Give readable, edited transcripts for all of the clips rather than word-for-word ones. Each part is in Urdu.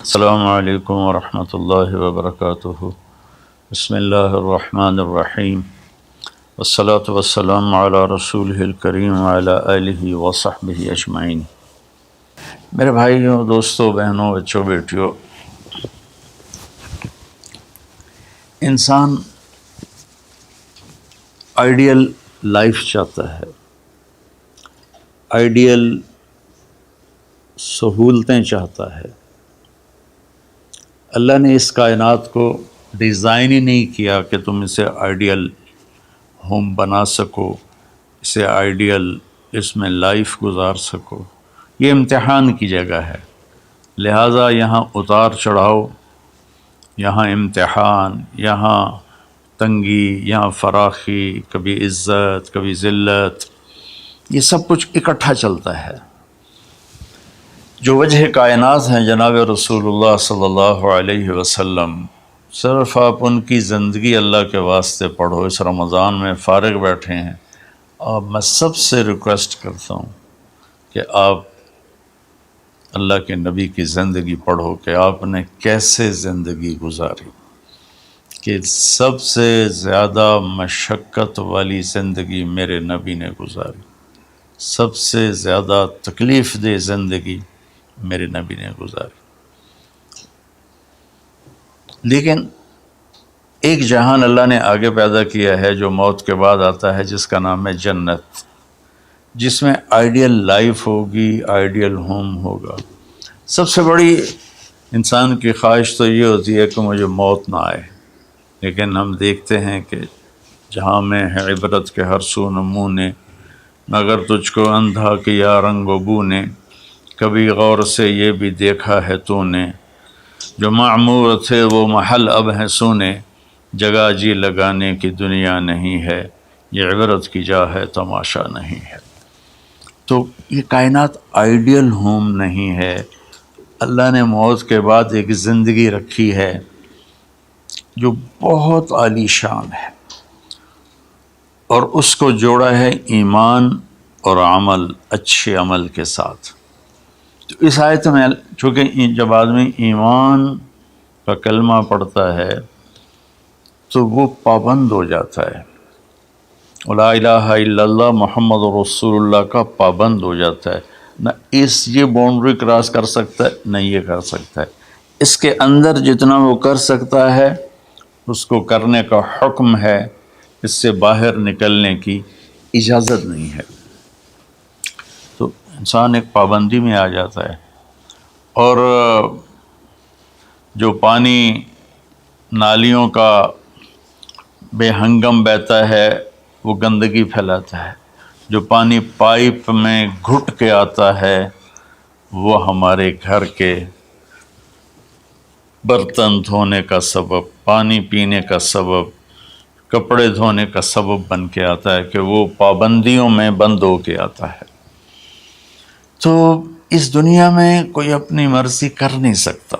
السلام علیکم ورحمۃ اللہ وبرکاتہ۔ بسم اللہ الرحمن الرحیم، والصلاة والسلام علی رسولہ الکریم وعلی آلہ وصحبہ اجمعین۔ میرے بھائیوں، دوستوں، بہنوں، بچوں، بیٹیوں، انسان آئیڈیل لائف چاہتا ہے، آئیڈیل سہولتیں چاہتا ہے۔ اللہ نے اس کائنات کو ڈیزائن ہی نہیں کیا کہ تم اسے آئیڈیل ہوم بنا سکو، اسے آئیڈیل اس میں لائف گزار سکو۔ یہ امتحان کی جگہ ہے، لہٰذا یہاں اتار چڑھاؤ، یہاں امتحان، یہاں تنگی، یہاں فراخی، کبھی عزت، کبھی ذلت، یہ سب کچھ اکٹھا چلتا ہے۔ جو وجہ کائنات ہیں جناب رسول اللہ صلی اللہ علیہ وسلم، صرف آپ ان کی زندگی اللہ کے واسطے پڑھو۔ اس رمضان میں فارغ بیٹھے ہیں، اور میں سب سے ریکویسٹ کرتا ہوں کہ آپ اللہ کے نبی کی زندگی پڑھو کہ آپ نے کیسے زندگی گزاری، کہ سب سے زیادہ مشقت والی زندگی میرے نبی نے گزاری، سب سے زیادہ تکلیف دہ زندگی میرے نبی نے گزاری۔ لیکن ایک جہان اللہ نے آگے پیدا کیا ہے جو موت کے بعد آتا ہے، جس کا نام ہے جنت، جس میں آئیڈیل لائف ہوگی، آئیڈیل ہوم ہوگا۔ سب سے بڑی انسان کی خواہش تو یہ ہوتی ہے کہ مجھے موت نہ آئے، لیکن ہم دیکھتے ہیں کہ جہاں میں ہے عبرت کے ہر سو نمونے، مگر تجھ کو اندھا کیا رنگ و بو نے، کبھی غور سے یہ بھی دیکھا ہے تو نے، جو معمور تھے وہ محل اب ہیں سونے، جگہ جی لگانے کی دنیا نہیں ہے، یہ عبرت کی جا ہے تماشا نہیں ہے۔ تو یہ کائنات آئیڈیل ہوم نہیں ہے۔ اللہ نے موت کے بعد ایک زندگی رکھی ہے جو بہت عالی شان ہے، اور اس کو جوڑا ہے ایمان اور عمل، اچھے عمل کے ساتھ۔ تو اس آیت میں چونکہ جب آدمی ایمان کا کلمہ پڑھتا ہے تو وہ پابند ہو جاتا ہے، لا الہ الا اللہ محمد رسول اللہ کا پابند ہو جاتا ہے، نہ یہ باؤنڈری کراس کر سکتا ہے، نہ یہ کر سکتا ہے۔ اس کے اندر جتنا وہ کر سکتا ہے اس کو کرنے کا حکم ہے، اس سے باہر نکلنے کی اجازت نہیں ہے۔ تو انسان ایک پابندی میں آ جاتا ہے، اور جو پانی نالیوں کا بے ہنگم بہتا ہے وہ گندگی پھیلاتا ہے، جو پانی پائپ میں گھٹ کے آتا ہے وہ ہمارے گھر کے برتن دھونے کا سبب، پانی پینے کا سبب، کپڑے دھونے کا سبب بن کے آتا ہے، کہ وہ پابندیوں میں بند ہو کے آتا ہے۔ تو اس دنیا میں کوئی اپنی مرضی کر نہیں سکتا،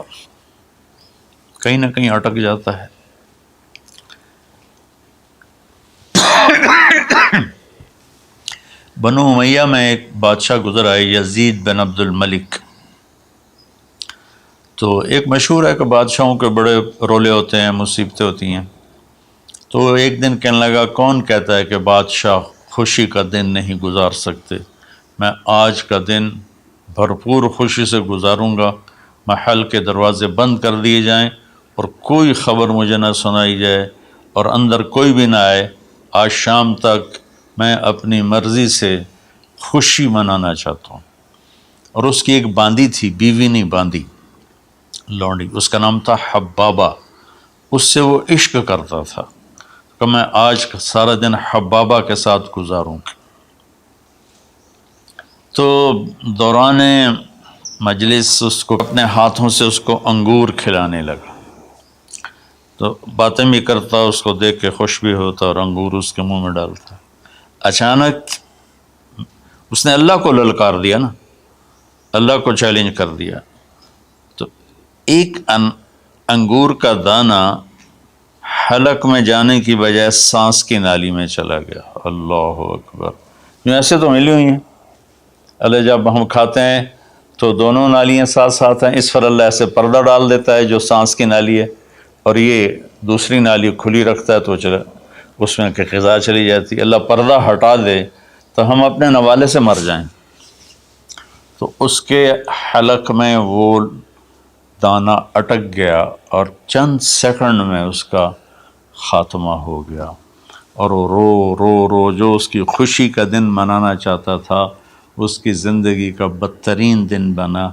کہیں نہ کہیں اٹک جاتا ہے۔ بنو امیہ میں ایک بادشاہ گزر آئے، یزید بن عبد الملک۔ تو ایک مشہور ہے کہ بادشاہوں کے بڑے رولے ہوتے ہیں، مصیبتیں ہوتی ہیں۔ تو ایک دن کہنے لگا، کون کہتا ہے کہ بادشاہ خوشی کا دن نہیں گزار سکتے؟ میں آج کا دن بھرپور خوشی سے گزاروں گا، محل کے دروازے بند کر دیے جائیں اور کوئی خبر مجھے نہ سنائی جائے اور اندر کوئی بھی نہ آئے۔ آج شام تک میں اپنی مرضی سے خوشی منانا چاہتا ہوں۔ اور اس کی ایک باندی تھی، بیوی نہیں باندی، لونڈی، اس کا نام تھا حبابہ۔ اس سے وہ عشق کرتا تھا کہ میں آج سارا دن حبابہ کے ساتھ گزاروں گا۔ تو دوران مجلس اس کو اپنے ہاتھوں سے اس کو انگور کھلانے لگا، تو باتیں بھی کرتا، اس کو دیکھ کے خوش بھی ہوتا اور انگور اس کے منہ میں ڈالتا۔ اچانک اس نے اللہ کو للکار دیا نا، اللہ کو چیلنج کر دیا، تو ایک انگور کا دانہ حلق میں جانے کی بجائے سانس کی نالی میں چلا گیا۔ اللہ اکبر! ایسے تو ملی ہوئی ہیں، اللہ جب ہم کھاتے ہیں تو دونوں نالیاں ساتھ ساتھ ہیں، اس پر اللہ ایسے پردہ ڈال دیتا ہے جو سانس کی نالی ہے، اور یہ دوسری نالی کھلی رکھتا ہے تو چلا اس میں کہ غذا چلی جاتی ہے۔ اللہ پردہ ہٹا دے تو ہم اپنے نوالے سے مر جائیں، تو اس کے حلق میں وہ دانہ اٹک گیا اور چند سیکنڈ میں اس کا خاتمہ ہو گیا، اور وہ رو رو رو جو اس کی خوشی کا دن منانا چاہتا تھا اس کی زندگی کا بدترین دن بنا۔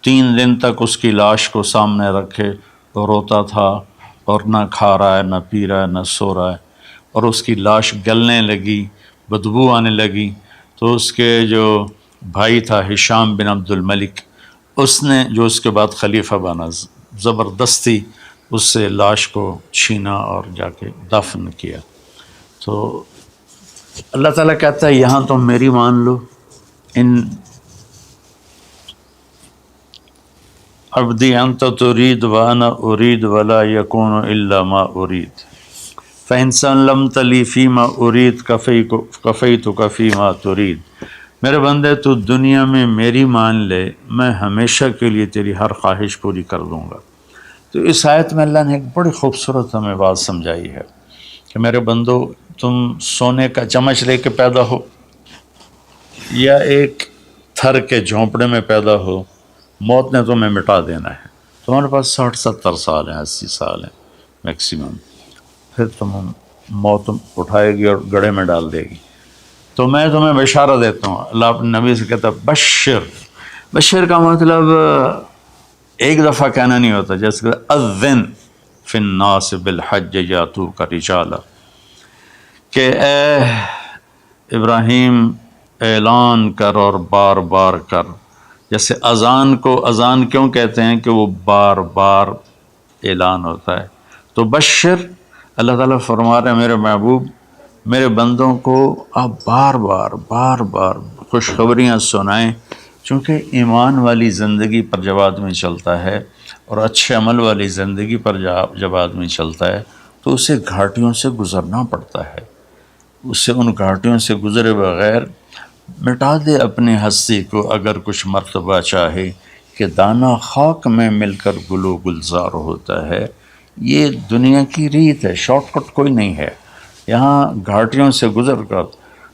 3 دن تک اس کی لاش کو سامنے رکھے تو روتا تھا، اور نہ کھا رہا ہے، نہ پی رہا ہے، نہ سو رہا ہے، اور اس کی لاش گلنے لگی، بدبو آنے لگی۔ تو اس کے جو بھائی تھا ہشام بن عبد الملک، اس نے جو اس کے بعد خلیفہ بنا، زبردستی اس سے لاش کو چھینا اور جا کے دفن کیا۔ تو اللہ تعالیٰ کہتا ہے یہاں تم میری مان لو، ان عبدی انت ترید وانا ارید ولا یکون الا ما ارید فإن سلمت لی فیما ارید کفیتک فیما ترید۔ میرے بندے تو دنیا میں میری مان لے، میں ہمیشہ کے لیے تیری ہر خواہش پوری کر دوں گا۔ تو اس آیت میں اللہ نے ایک بڑی خوبصورت ہمیں بات سمجھائی ہے کہ میرے بندو، تم سونے کا چمچ لے کے پیدا ہو یا ایک تھر کے جھونپڑے میں پیدا ہو، موت نے تمہیں مٹا دینا ہے۔ تمہارے پاس 60-70 سال ہیں، 80 سال ہیں میکسیمم، پھر موت اٹھائے گی اور گڑھے میں ڈال دے گی۔ تو میں تمہیں بشارت دیتا ہوں، اللہ اپنے نبی سے کہتا ہے بشر کا مطلب ایک دفعہ کہنا نہیں ہوتا، جیسے کہ اذن فی الناس بالحج یاتوک رجالا، کہ اے ابراہیم اعلان کر اور بار بار کر۔ جیسے اذان کو اذان کیوں کہتے ہیں کہ وہ بار بار اعلان ہوتا ہے، تو بشر اللہ تعالیٰ فرما رہے ہیں میرے محبوب، میرے بندوں کو آپ بار بار خوشخبریاں سنائیں، چونکہ ایمان والی زندگی پر جب آدمی چلتا ہے اور اچھے عمل والی زندگی پر جب آدمی چلتا ہے تو اسے گھاٹیوں سے گزرنا پڑتا ہے، اسے ان گھاٹیوں سے گزرے بغیر مٹا دے اپنی ہستی کو اگر کچھ مرتبہ چاہے، کہ دانہ خاک میں مل کر گل و گلزار ہوتا ہے۔ یہ دنیا کی ریت ہے، شارٹ کٹ کوئی نہیں ہے۔ یہاں گھاٹیوں سے گزر کر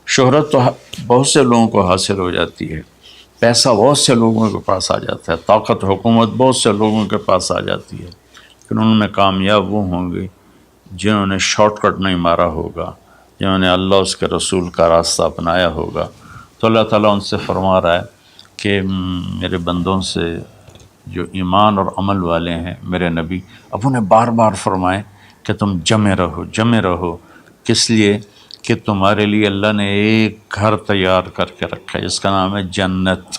شہرت تو بہت سے لوگوں کو حاصل ہو جاتی ہے، پیسہ بہت سے لوگوں کے پاس آ جاتا ہے، طاقت حکومت بہت سے لوگوں کے پاس آ جاتی ہے، لیکن ان میں کامیاب وہ ہوں گے جنہوں نے شارٹ کٹ نہیں مارا ہوگا، جنہوں نے اللہ اس کے رسول کا راستہ اپنایا ہوگا۔ تو اللہ تعالیٰ ان سے فرما رہا ہے کہ میرے بندوں سے جو ایمان اور عمل والے ہیں میرے نبی، اب انہیں بار بار فرمائیں کہ تم جمے رہو، کس لیے کہ تمہارے لیے اللہ نے ایک گھر تیار کر کے رکھا ہے جس کا نام ہے جنت۔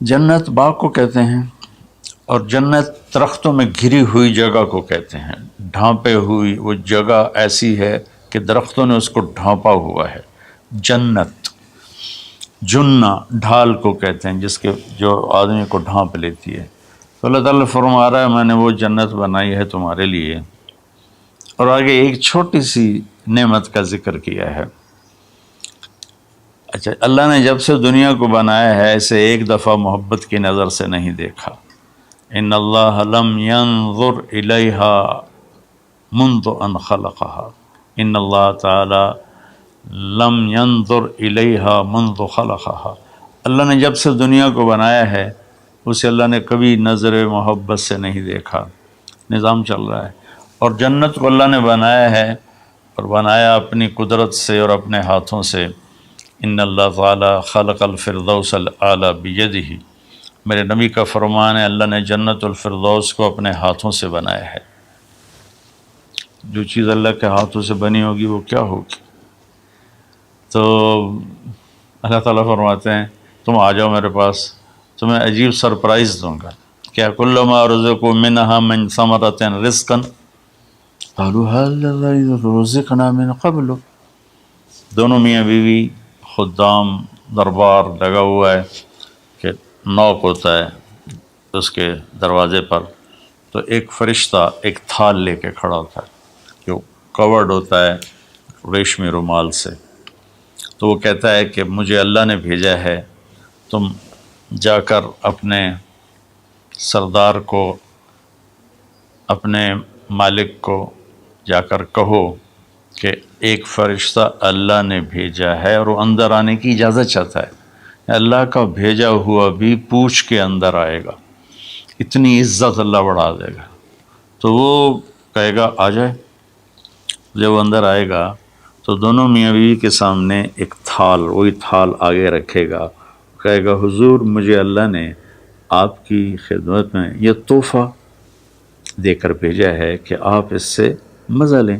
جنت باغ کو کہتے ہیں، اور جنت درختوں میں گھری ہوئی جگہ کو کہتے ہیں، ڈھانپے ہوئی وہ جگہ ایسی ہے کہ درختوں نے اس کو ڈھانپا ہوا ہے۔ جنت جنہ ڈھال کو کہتے ہیں جس کے جو آدمی کو ڈھانپ لیتی ہے۔ تو اللہ تعالیٰ فرما رہا ہے میں نے وہ جنت بنائی ہے تمہارے لیے، اور آگے ایک چھوٹی سی نعمت کا ذکر کیا ہے۔ اچھا، اللہ نے جب سے دنیا کو بنایا ہے اسے ایک دفعہ محبت کی نظر سے نہیں دیکھا۔ ان اللہ لم ينظر الیہا منذ ان خلقها، ان اللہ تعالی لم ينظر الیہا منذ خلقها، اللہ نے جب سے دنیا کو بنایا ہے اسے اللہ نے کبھی نظر محبت سے نہیں دیکھا۔ نظام چل رہا ہے، اور جنت کو اللہ نے بنایا ہے، اور بنایا اپنی قدرت سے اور اپنے ہاتھوں سے۔ ان اللہ تعالی خلق الفردوس الاعلی بیدہ، میرے نبی کا فرمان ہے اللہ نے جنت الفردوس کو اپنے ہاتھوں سے بنایا ہے۔ جو چیز اللہ کے ہاتھوں سے بنی ہوگی وہ کیا ہوگی؟ تو اللہ تعالیٰ فرماتے ہیں تم آ جاؤ میرے پاس، تمہیں عجیب سرپرائز دوں گا۔ کیا کلما رزقوا منہا من ثمرۃ رزقا قالوا هذا الذی رزقنا من قبل، دونوں میاں بیوی، خدام، دربار لگا ہوا ہے کہ نوک ہوتا ہے اس کے دروازے پر، تو ایک فرشتہ ایک تھال لے کے کھڑا ہوتا ہے جو کورڈ ہوتا ہے ریشمی رومال سے، تو وہ کہتا ہے کہ مجھے اللہ نے بھیجا ہے، تم جا کر اپنے سردار کو، اپنے مالک کو جا کر کہو کہ ایک فرشتہ اللہ نے بھیجا ہے اور وہ اندر آنے کی اجازت چاہتا ہے، اللہ کا بھیجا ہوا بھی پوچھ کے اندر آئے گا، اتنی عزت اللہ بڑھا دے گا۔ تو وہ کہے گا آ جائے۔ جب وہ اندر آئے گا تو دونوں میاں بیوی کے سامنے ایک تھال، وہی تھال آگے رکھے گا، کہے گا حضور مجھے اللہ نے آپ کی خدمت میں یہ تحفہ دے کر بھیجا ہے کہ آپ اس سے مزہ لیں۔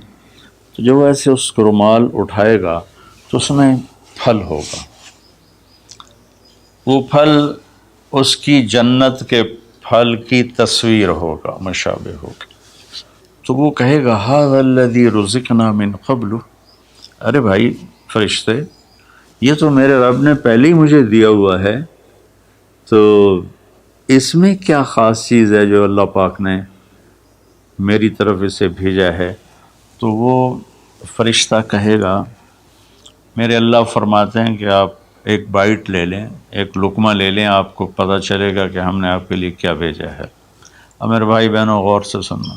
تو جب وہ ایسے اس کو رومال اٹھائے گا تو اس میں پھل ہوگا، وہ پھل اس کی جنت کے پھل کی تصویر ہوگا، مشابہ ہوگا۔ تو وہ کہے گا ھذا الذی رزقنا من قبل، ارے بھائی فرشتے، یہ تو میرے رب نے پہلے ہی مجھے دیا ہوا ہے، تو اس میں کیا خاص چیز ہے جو اللہ پاک نے میری طرف اسے بھیجا ہے؟ تو وہ فرشتہ کہے گا میرے اللہ فرماتے ہیں کہ آپ ایک بائٹ لے لیں، ایک لقمہ لے لیں، آپ کو پتہ چلے گا کہ ہم نے آپ کے لیے کیا بھیجا ہے۔ اب میرے بھائی بہنوں غور سے سننا،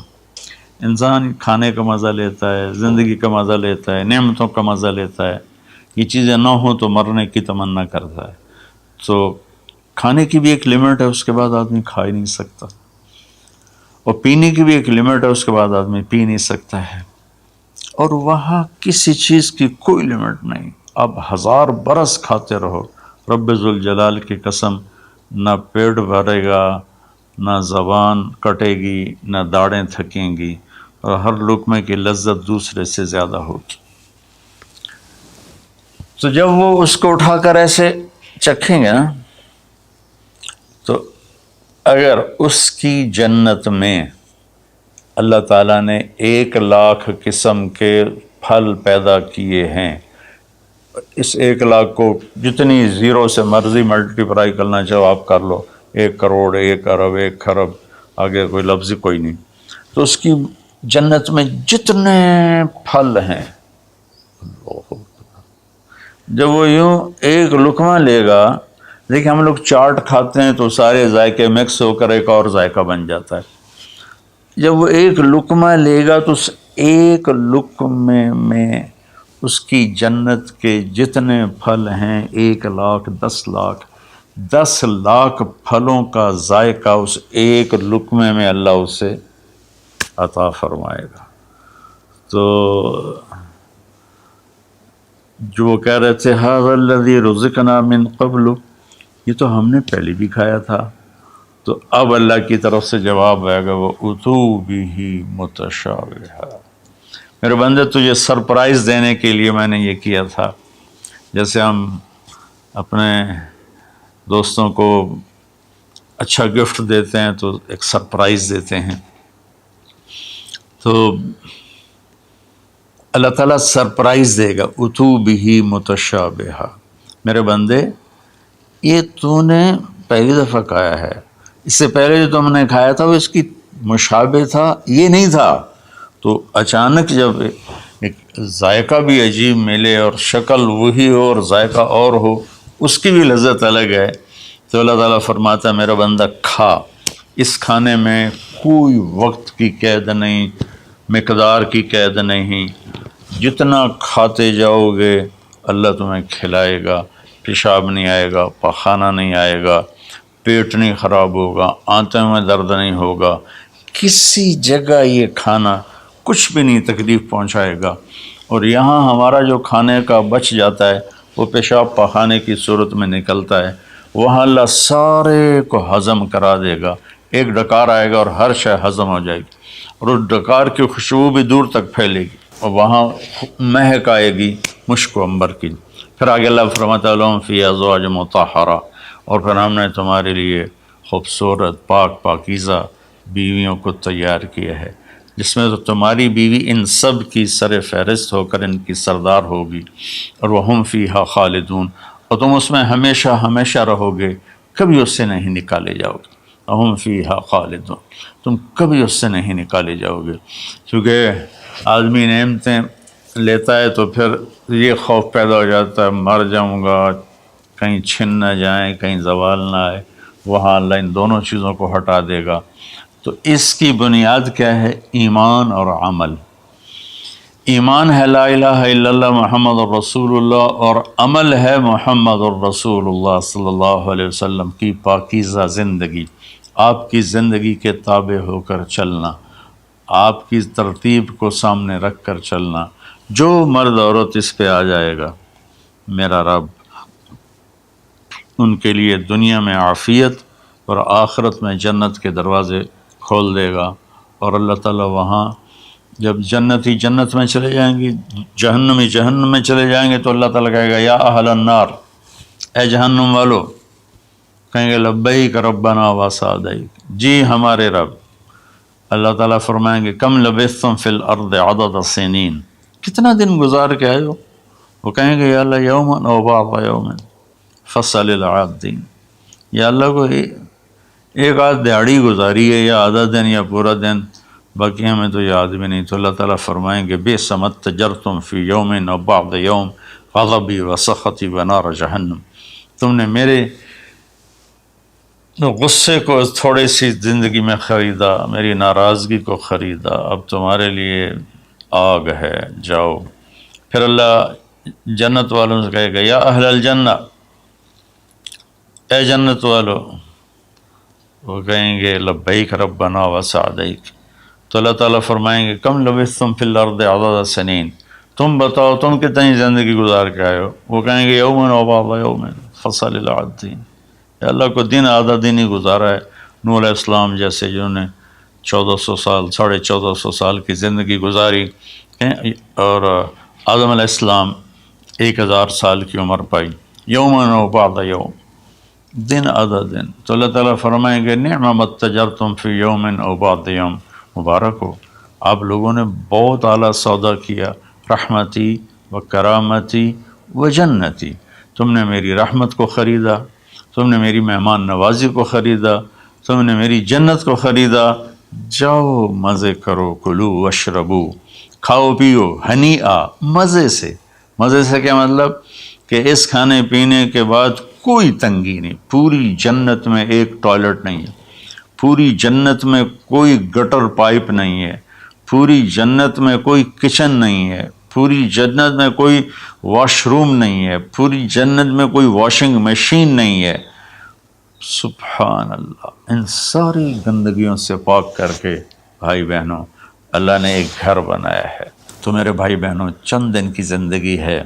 انسان کھانے کا مزہ لیتا ہے، زندگی کا مزہ لیتا ہے، نعمتوں کا مزہ لیتا ہے، یہ چیزیں نہ ہوں تو مرنے کی تمنا کرتا ہے۔ تو کھانے کی بھی ایک لمٹ ہے، اس کے بعد آدمی کھا ہی نہیں سکتا، اور پینے کی بھی ایک لمٹ ہے، اس کے بعد آدمی پی نہیں سکتا ہے، اور وہاں کسی چیز کی کوئی لمٹ نہیں، اب 1000 برس کھاتے رہو، رب ذوالجلال کی قسم نہ پیٹ بھرے گا، نہ زبان کٹے گی، نہ داڑیں تھکیں گی، اور ہر لقمے کی لذت دوسرے سے زیادہ ہوگی۔ تو جب وہ اس کو اٹھا کر ایسے چکھیں گے نا، تو اگر اس کی جنت میں اللہ تعالیٰ نے 1,00,000 قسم کے پھل پیدا کیے ہیں، اس 1,00,000 کو جتنی زیرو سے مرضی ملٹیپلائی کرنا چاہو آپ کر لو، 1 کروڑ، 1 ارب، 1 خرب، آگے کوئی لفظ کوئی نہیں، تو اس کی جنت میں جتنے پھل ہیں، جب وہ یوں ایک لقمہ لے گا، دیکھیں ہم لوگ چاٹ کھاتے ہیں تو سارے ذائقے مکس ہو کر ایک اور ذائقہ بن جاتا ہے، جب وہ ایک لقمہ لے گا تو اس ایک لقمے میں اس کی جنت کے جتنے پھل ہیں 1,00,000، 10,00,000، 10,00,000 پھلوں کا ذائقہ اس ایک لقمے میں اللہ اسے عطا فرمائے گا۔ تو جو وہ کہہ رہے تھے ھذا الذی رزقنا من قبل، یہ تو ہم نے پہلے بھی کھایا تھا، تو اب اللہ کی طرف سے جواب آئے گا وہ اتو بہ متشابہا، میرے بندے تجھے سرپرائز دینے کے لیے میں نے یہ کیا تھا، جیسے ہم اپنے دوستوں کو اچھا گفٹ دیتے ہیں تو ایک سرپرائز دیتے ہیں، تو اللہ تعالیٰ سرپرائز دے گا اتو بہ متشابہا، میرے بندے یہ تو نے پہلی دفعہ کھایا ہے، اس سے پہلے جو تم نے کھایا تھا وہ اس کی مشابہ تھا، یہ نہیں تھا، تو اچانک جب ایک ذائقہ بھی عجیب ملے اور شکل وہی ہو اور ذائقہ اور ہو، اس کی بھی لذت الگ ہے، تو اللہ تعالیٰ فرماتا ہے میرا بندہ کھا، اس کھانے میں کوئی وقت کی قید نہیں، مقدار کی قید نہیں، جتنا کھاتے جاؤ گے اللہ تمہیں کھلائے گا، پیشاب نہیں آئے گا، پاخانہ نہیں آئے گا، پیٹ نہیں خراب ہوگا، آنتوں میں درد نہیں ہوگا، کسی جگہ یہ کھانا کچھ بھی نہیں تکلیف پہنچائے گا، اور یہاں ہمارا جو کھانے کا بچ جاتا ہے وہ پیشاب پاخانے کی صورت میں نکلتا ہے، وہاں اللہ سارے کو ہضم کرا دے گا، ایک ڈکار آئے گا اور ہر شے ہضم ہو جائے گی، اور اس ڈکار کی خوشبو بھی دور تک پھیلے گی، اور وہاں مہک آئے گی مشک و عنبر کی۔ پھر آگے اللہ فرماتا لہم فیہا ازواج مطہرہ، اور پھر ہم نے تمہارے لیے خوبصورت پاک پاکیزہ بیویوں کو تیار کیا ہے، جس میں تو تمہاری بیوی ان سب کی سر فہرست ہو کر ان کی سردار ہوگی، اور وہم فیہا خالدون، اور تم اس میں ہمیشہ ہمیشہ رہو گے، کبھی اس سے نہیں نکالے جاؤ گے، وہم فیہا خالدون، تم کبھی اس سے نہیں نکالے جاؤ گے، کیونکہ آدمی نعمتیں لیتا ہے تو پھر یہ خوف پیدا ہو جاتا ہے مر جاؤں گا، کہیں چھن نہ جائیں، کہیں زوال نہ آئے، وہاں اللہ ان دونوں چیزوں کو ہٹا دے گا۔ تو اس کی بنیاد کیا ہے؟ ایمان اور عمل۔ ایمان ہے لا الہ الا اللہ محمد الرسول اللہ، اور عمل ہے محمد الرسول اللہ صلی اللہ علیہ وسلم کی پاکیزہ زندگی، آپ کی زندگی کے تابع ہو کر چلنا، آپ کی ترتیب کو سامنے رکھ کر چلنا۔ جو مرد عورت اس پہ آ جائے گا، میرا رب ان کے لیے دنیا میں عافیت اور آخرت میں جنت کے دروازے کھول دے گا۔ اور اللہ تعالیٰ وہاں جب جنتی جنت میں چلے جائیں گے، جہنمی جہنم میں چلے جائیں گے، تو اللہ تعالیٰ کہے گا یا اہل النار، اے جہنم والو، کہیں گے لبیک ربنا وسعدیک، جی ہمارے رب۔ اللہ تعالیٰ فرمائیں گے کم لبثتم فی الارض عدد سنین، کتنا دن گزار کے آئے ہو؟ وہ کہیں گے یا اللہ یوما او بعض یوم فصل العادین، یا اللہ کو ایک آدھ دیہڑی گزاری ہے، یا آدھا دن یا پورا دن، باقی ہمیں تو یاد بھی نہیں۔ تو اللہ تعالیٰ فرمائیں گے بئس ما اتجرتم فی یوم او بعض یوم غضبی وسخطی ونار جہنم، تم نے میرے غصے کو تھوڑی سی زندگی میں خریدا، میری ناراضگی کو خریدا، اب تمہارے لیے آگ ہے، جاؤ۔ پھر اللہ جنت والوں سے کہے گا یا اہل الجنہ، اے جنت والو، وہ کہیں گے لبیک ربنا وسعدیک۔ تو اللہ تعالیٰ فرمائیں گے کم لبثتم فی الارض عدد سنین، تم بتاؤ تم کتنی زندگی گزار کے آئے ہو؟ وہ کہیں گے یومن و بعض یومن فصل العادین، یا اللہ کو دن آدھا دن ہی گزارا ہے۔ نوح علیہ السلام جیسے جنہوں نے 1400 سال 1450 سال کی زندگی گزاری، اور آدم علیہ السلام 1000 سال کی عمر پائی، یومن و بعض یوم، دن آدھا دن۔ تو اللہ تعالیٰ فرمائیں گے نعم ما اتجرتم فی یوم او بعض یوم، مبارک ہو، آپ لوگوں نے بہت اعلیٰ سودا کیا، رحمتی و کرامتی و جنتی، تم نے میری رحمت کو خریدا، تم نے میری مہمان نوازی کو خریدا، تم نے میری جنت کو خریدا، جاؤ مزے کرو، کلو واشربو، کھاؤ پیو، ہنیئا، مزے سے۔ مزے سے کیا مطلب؟ کہ اس کھانے پینے کے بعد کوئی تنگی نہیں، پوری جنت میں ایک ٹوائلٹ نہیں ہے، پوری جنت میں کوئی گٹر پائپ نہیں ہے، پوری جنت میں کوئی کچن نہیں ہے، پوری جنت میں کوئی واش روم نہیں ہے، پوری جنت میں کوئی واشنگ مشین نہیں ہے۔ سبحان اللہ، ان ساری گندگیوں سے پاک کر کے بھائی بہنوں اللہ نے ایک گھر بنایا ہے۔ تو میرے بھائی بہنوں، چند دن کی زندگی ہے،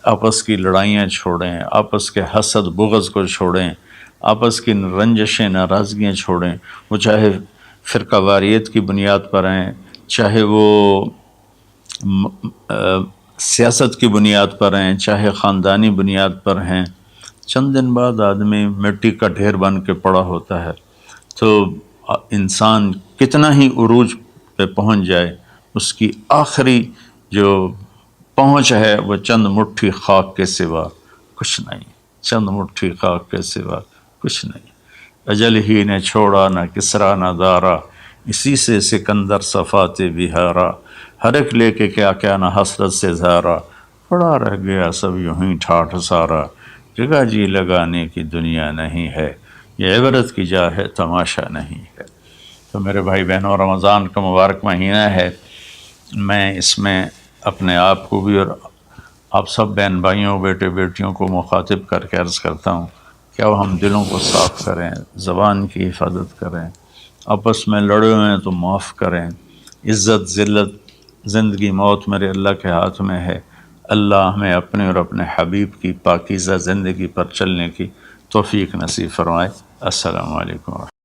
آپس کی لڑائیاں چھوڑیں، آپس کے حسد بغض کو چھوڑیں، آپس کی رنجشیں ناراضگیاں چھوڑیں، وہ چاہے فرقہ واریت کی بنیاد پر ہیں، چاہے وہ سیاست کی بنیاد پر ہیں، چاہے خاندانی بنیاد پر ہیں۔ چند دن بعد آدمی مٹی کا ڈھیر بن کے پڑا ہوتا ہے، تو انسان کتنا ہی عروج پہ پہنچ جائے، اس کی آخری جو پہنچ ہے وہ چند مٹھی خاک کے سوا کچھ نہیں، چند مٹھی خاک کے سوا کچھ نہیں۔ اجل ہی نے چھوڑا نہ کسرا نہ دارا، اسی سے سکندر صفات بہارا، ہر ایک لے کے کیا کیا نہ حسرت سے زارا، پڑا رہ گیا سب یوں ہی ٹھاٹھ سارا، جگہ جی لگانے کی دنیا نہیں ہے، یہ عبرت کی جا ہے تماشا نہیں ہے۔ تو میرے بھائی بہنوں، رمضان کا مبارک مہینہ ہے، میں اس میں اپنے آپ کو بھی اور آپ سب بہن بھائیوں بیٹے بیٹیوں کو مخاطب کر کے عرض کرتا ہوں کہ اب ہم دلوں کو صاف کریں، زبان کی حفاظت کریں، آپس میں لڑے ہوئے ہیں تو معاف کریں، عزت ذلت زندگی موت میرے اللہ کے ہاتھ میں ہے۔ اللہ ہمیں اپنے اور اپنے حبیب کی پاکیزہ زندگی پر چلنے کی توفیق نصیب فرمائے۔ السلام علیکم۔